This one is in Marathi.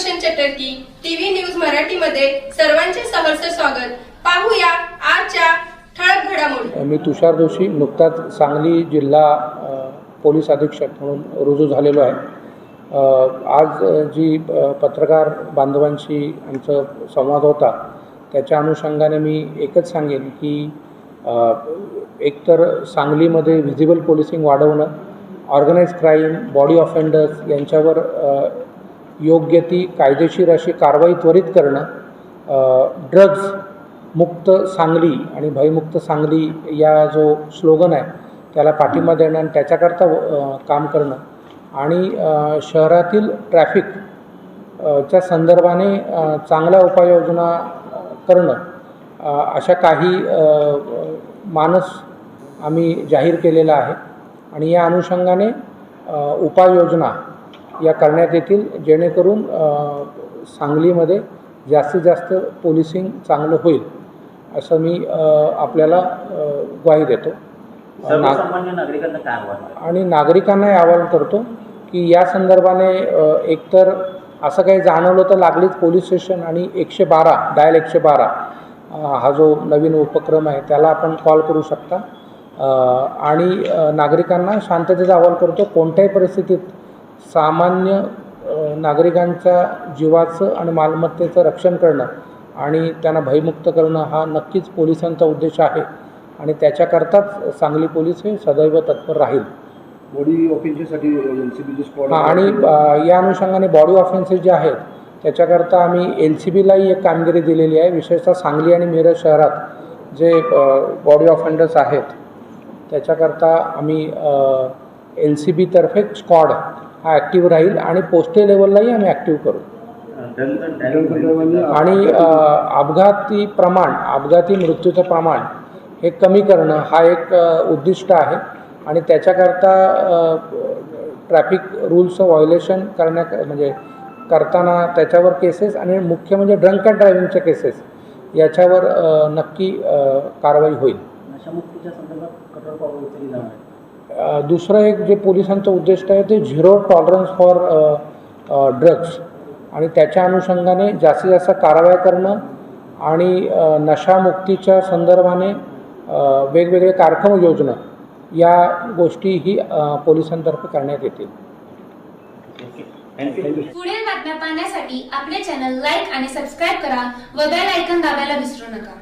सुदर्शन चटर्की, टीव्ही न्यूज मराठीमध्ये सर्वांचे सहर्ष स्वागत। पाहूया आजच्या ठळक घडामोडी। मी तुषार जोशी, नुकताच सांगली जिल्हा पोलीस अधीक्षक म्हणून रुजू झालेलो आहे। आज जी पत्रकार बांधवांशी आमचा संवाद होता त्याच्या अनुषंगाने मी एकच सांगेन की एकतर सांगलीमध्ये व्हिजिबल पोलिसिंग वाढवणं, ऑर्गनाइज क्राईम, बॉडी ऑफेंडर्स यांच्यावर योग्य ती कायदेशीर अशी कारवाई त्वरित करणं, ड्रग्ज मुक्त सांगली आणि भयमुक्त सांगली या जो स्लोगन आहे त्याला पाठिंबा देणं आणि त्याच्याकरता काम करणं आणि शहरातील ट्रॅफिक च्या संदर्भाने चांगल्या उपाययोजना करणं, अशा काही मानस आम्ही जाहीर केलेला आहे आणि या अनुषंगाने उपाययोजना या करण्यात येतील जेणेकरून सांगलीमध्ये जास्तीत जास्त पोलिसिंग चांगलं होईल असं मी आपल्याला ग्वाही देतो। आणि नागरिकांनाही आवाहन करतो की या संदर्भाने एकतर असं काही जाणवलं तर लागलीच पोलीस स्टेशन आणि 112 डायल 112 हा जो नवीन उपक्रम आहे त्याला आपण कॉल करू शकता आणि नागरिकांना शांततेचा अहवाल करतो। कोणत्याही परिस्थितीत सामान्य नागरिकांच्या जीवाचं आणि मालमत्तेचं रक्षण करणं आणि त्यांना भयमुक्त करणं हा नक्कीच पोलिसांचा उद्देश आहे आणि त्याच्याकरताच सांगली पोलीस हे सदैव तत्पर राहील। बॉडी ऑफेन्ससाठी LCB स्क्वॉड आणि या अनुषंगाने बॉडी ऑफेन्सेस जे आहेत त्याच्याकरता आम्ही LCBलाही एक कामगिरी दिलेली आहे। विशेषतः सांगली आणि मिरज शहरात जे बॉडी ऑफेंडर्स आहेत त्याच्याकरता आम्ही LCB तर्फे स्क्वॉड हा ॲक्टिव्ह राहील आणि पोस्टल लेवललाही आम्ही ॲक्टिव्ह करू। आणि अपघाती मृत्यूचं प्रमाण हे कमी करणं हा एक उद्दिष्ट आहे आणि त्याच्याकरता ट्रॅफिक रूल्सचं व्हायोलेशन करताना त्याच्यावर केसेस आणि मुख्य म्हणजे ड्रंक अँड ड्रायव्हिंगच्या केसेस याच्यावर नक्की कारवाई होईल। दुसरं एक जे पोलिसांचं उद्दिष्ट आहे ते 0 टॉलरन्स फॉर ड्रग्स आणि त्याच्या अनुषंगाने जास्तीत जास्त कारवाया करणं आणि नशामुक्तीच्या संदर्भाने वेगवेगळे कार्यक्रम योजना या गोष्टीही पोलिसांतर्फे करण्यात येतील। पुढील बातम्या पाहण्यासाठी आपले चॅनल लाईक आणि सबस्क्राइब करा व बेल आयकॉन दाबायला विसरू नका।